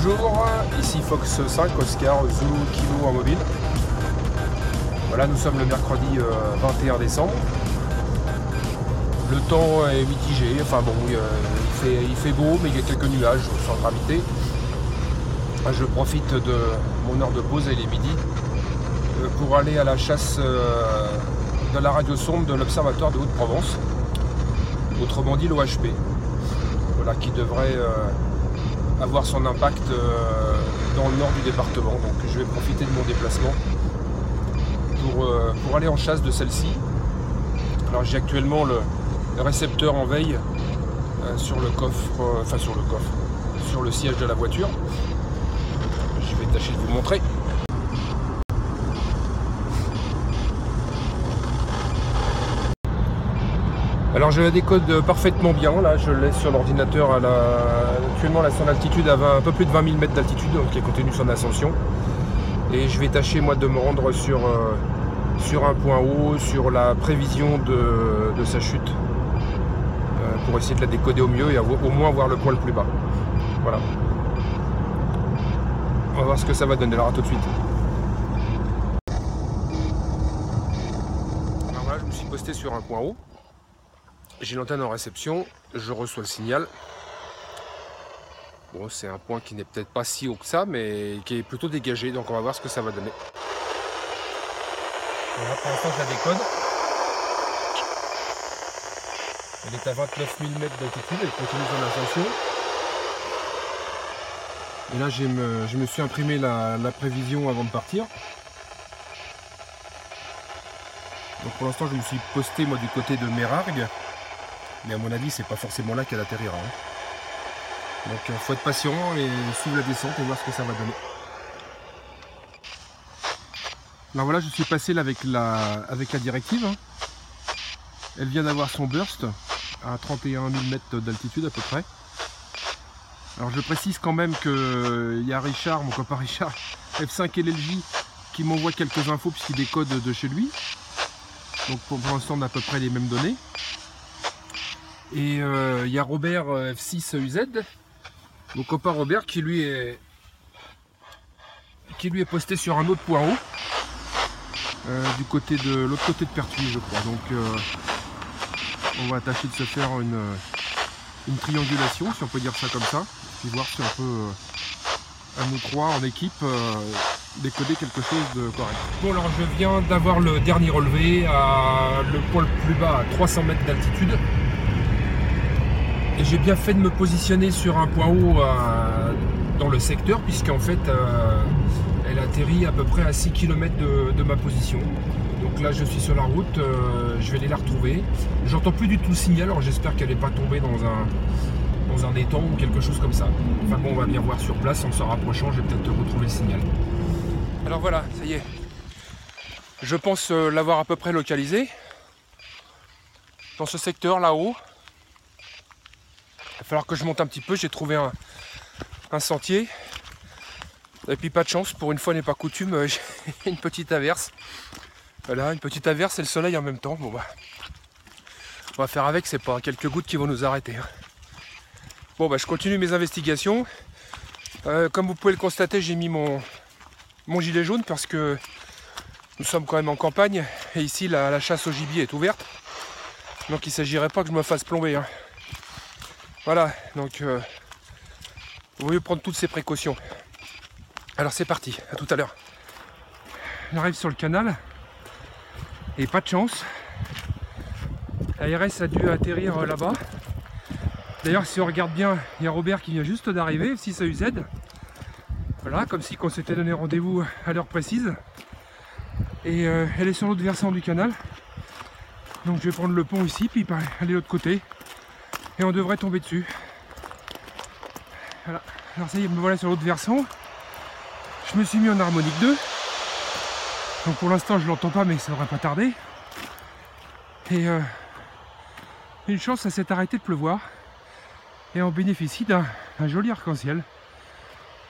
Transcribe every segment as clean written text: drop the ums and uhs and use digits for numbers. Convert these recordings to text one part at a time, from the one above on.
Bonjour, ici Fox 5 Oscar Zulu Kilo en mobile. Voilà, nous sommes le mercredi 21 décembre. Le temps est mitigé, enfin bon, il fait beau, mais il y a quelques nuages sans gravité. Je profite de mon heure de pause, il est midi, pour aller à la chasse de la radiosonde de l'Observatoire de Haute-Provence, autrement dit l'OHP, voilà, qui devrait avoir son impact dans le nord du département. Donc je vais profiter de mon déplacement pour aller en chasse de celle-ci. Alors j'ai actuellement le récepteur en veille sur le coffre, sur le siège de la voiture. Je vais tâcher de vous montrer. Alors je la décode parfaitement bien, là je le laisse sur l'ordinateur actuellement là, son altitude à un peu plus de 20 000 mètres d'altitude, donc qui continue son ascension. Et je vais tâcher moi de me rendre sur un point haut, sur la prévision de sa chute, pour essayer de la décoder au mieux et au moins voir le point le plus bas. Voilà. On va voir ce que ça va donner, alors à tout de suite. Alors voilà, je me suis posté sur un point haut. J'ai l'antenne en réception, je reçois le signal. Bon, c'est un point qui n'est peut-être pas si haut que ça, mais qui est plutôt dégagé, donc on va voir ce que ça va donner. Voilà, pour l'instant je la décode. Elle est à 29 000 mètres d'altitude, elle continue son ascension. Et là je me suis imprimé la prévision avant de partir. Donc pour l'instant je me suis posté moi du côté de Mérargues. Mais à mon avis, c'est pas forcément là qu'elle atterrira. Donc il faut être patient et suivre la descente et voir ce que ça va donner. Alors voilà, je suis passé là avec la directive. Elle vient d'avoir son burst à 31 000 mètres d'altitude à peu près. Alors je précise quand même qu'il y a Richard, mon copain Richard, F5 LLJ, qui m'envoie quelques infos puisqu'il décode de chez lui. Donc pour l'instant on a à peu près les mêmes données. Et il y a Robert F6 UZ, mon copain Robert, qui lui est posté sur un autre point haut, du côté de l'autre côté de Pertuis, je crois. Donc on va tâcher de se faire une triangulation, si on peut dire ça comme ça, et voir si on peut, à nous trois en équipe, décoder quelque chose de correct. Bon, alors je viens d'avoir le dernier relevé, le point le plus bas à 300 mètres d'altitude. Et j'ai bien fait de me positionner sur un point haut dans le secteur, puisqu'en fait elle atterrit à peu près à 6 km de ma position. Donc là je suis sur la route, je vais aller la retrouver. J'entends plus du tout le signal, alors j'espère qu'elle n'est pas tombée dans un étang ou quelque chose comme ça. Enfin bon, on va bien voir sur place, en se rapprochant, je vais peut-être retrouver le signal. Alors voilà, ça y est. Je pense l'avoir à peu près localisé. Dans ce secteur là-haut. Il va falloir que je monte un petit peu, j'ai trouvé un sentier. Et puis pas de chance, pour une fois n'est pas coutume, j'ai une petite averse. Voilà, une petite averse et le soleil en même temps. Bon bah, on va faire avec, c'est pas quelques gouttes qui vont nous arrêter. Bon bah, je continue mes investigations. Comme vous pouvez le constater, j'ai mis mon gilet jaune parce que nous sommes quand même en campagne. Et ici, la chasse au gibier est ouverte. Donc il ne s'agirait pas que je me fasse plomber. Voilà, donc il vaut mieux prendre toutes ces précautions. Alors c'est parti, à tout à l'heure. J'arrive sur le canal et pas de chance. L'ARS a dû atterrir là-bas. D'ailleurs, si on regarde bien, il y a Robert qui vient juste d'arriver, F6 AUZ. Voilà, comme si on s'était donné rendez-vous à l'heure précise. Et elle est sur l'autre versant du canal. Donc je vais prendre le pont ici, puis aller de l'autre côté. Et on devrait tomber dessus. Voilà. Alors ça y est, me voilà sur l'autre versant. Je me suis mis en harmonique 2. Donc pour l'instant je l'entends pas, mais ça devrait pas tarder. Et une chance, ça s'est arrêté de pleuvoir. Et on bénéficie d'un joli arc-en-ciel.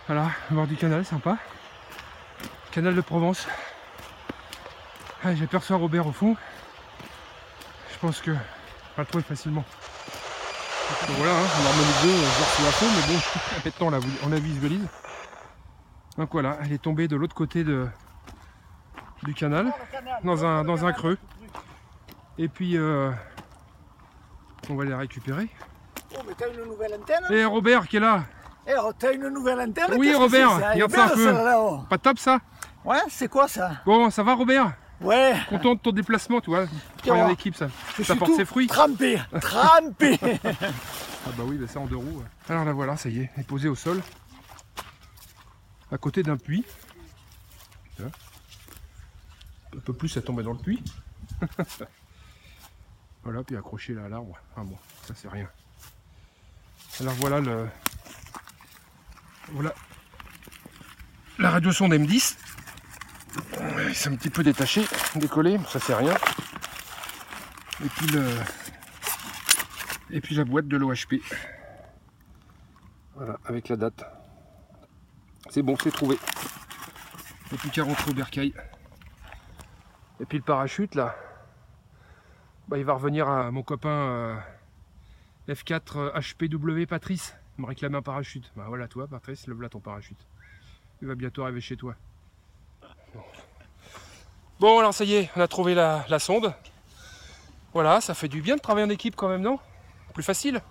Voilà, au bord du canal, sympa. Canal de Provence. Ah, j'aperçois Robert au fond. Je pense que on va le trouver facilement. Donc voilà, hein, en harmonie 2, je reçois à fond, mais bon, maintenant on la visualise. Donc voilà, elle est tombée de l'autre côté du canal, dans un creux. Et puis, on va les récupérer. Oh, mais t'as une nouvelle antenne? Et Robert qui est là. Eh, oh, t'as une nouvelle antenne? Oui, Robert, regarde ça un peu. Là-haut. Pas top ça? Ouais, c'est quoi ça? Bon, ça va Robert? Ouais. Content de ton déplacement, tu vois. Travailler en équipe, ça porte ses fruits. Trempé, trempé. Ah bah oui, bah ça en 2 roues. Ouais. Alors là voilà, ça y est, elle est posée au sol. À côté d'un puits. Là. Un peu plus, elle tombait dans le puits. Voilà, puis accrochée là à l'arbre. Ah bon, ça c'est rien. Alors voilà voilà la radiosonde M10. C'est un petit peu détaché, décollé, ça c'est rien. Et puis la boîte de l'OHP. Voilà, avec la date. C'est bon, c'est trouvé. Et puis qu'à rentrer au bercail. Et puis le parachute là, bah, il va revenir à mon copain F4 HPW Patrice. Il me réclame un parachute. Bah voilà, toi Patrice, lève là ton parachute. Il va bientôt arriver chez toi. Bon alors ça y est, on a trouvé la sonde. Voilà, ça fait du bien de travailler en équipe quand même, non? Plus facile.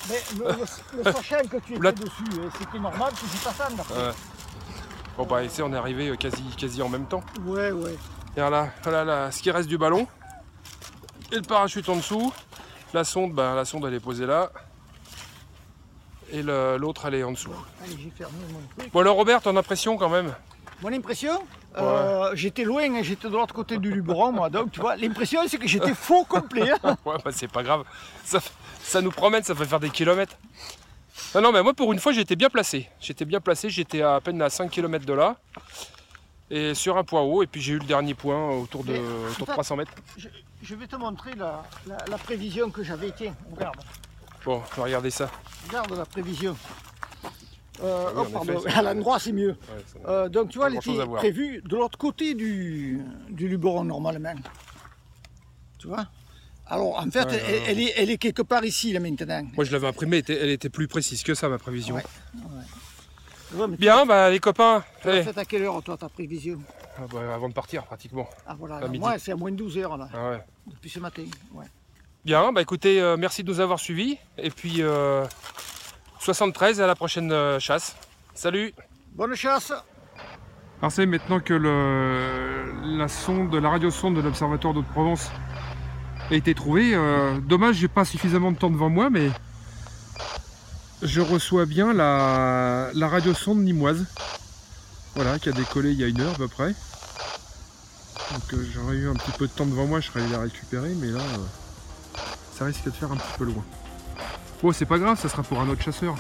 Mais le sachant que tu étais dessus, c'était normal que c'est pas ça d'après. Bon bah ici on est arrivé quasi en même temps. Ouais, ouais. Et voilà ce qui reste du ballon. Et le parachute en dessous. La sonde elle est posée là. Et l'autre elle est en dessous. Allez, j'ai fermé mon truc. Bon alors Robert, ton impression quand même? Mon impression, j'étais loin, hein, j'étais de l'autre côté du Luberon, moi, donc tu vois, l'impression c'est que j'étais faux complet. Hein. Ouais, bah c'est pas grave, ça nous promène, ça fait faire des kilomètres. Non, mais moi pour une fois j'étais bien placé. J'étais à peine à 5 km de là. Et sur un point haut, et puis j'ai eu le dernier point autour de 300 mètres. Je vais te montrer la prévision que j'avais, tiens, regarde. Bon, regardez ça. Regarde la prévision. Oui, oh, pardon, à l'endroit c'est mieux. Ouais, donc tu vois, elle était prévue de l'autre côté du Luberon normalement. Tu vois? Alors en fait, elle est quelque part ici là maintenant. Moi je l'avais imprimée, elle était plus précise que ça ma prévision. Ouais, ouais. Bien, bah les copains. Tu l'as fait à quelle heure toi ta prévision? Avant de partir pratiquement. Ah voilà, moi c'est à moins de 12 heures là. Ah, ouais. Depuis ce matin. Ouais. Bien, bah écoutez, merci de nous avoir suivis. Et puis 73 à la prochaine chasse. Salut! Bonne chasse! Alors c'est maintenant que la radiosonde de l'Observatoire d'Haute-Provence a été trouvée. Dommage, j'ai pas suffisamment de temps devant moi, mais je reçois bien la radiosonde nîmoise. Voilà, qui a décollé il y a 1 heure à peu près. Donc j'aurais eu un petit peu de temps devant moi, je serais allé la récupérer, mais là, ça risque de faire un petit peu loin. Bon, c'est pas grave, ça sera pour un autre chasseur.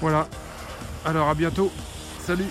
Voilà. Alors à bientôt. Salut!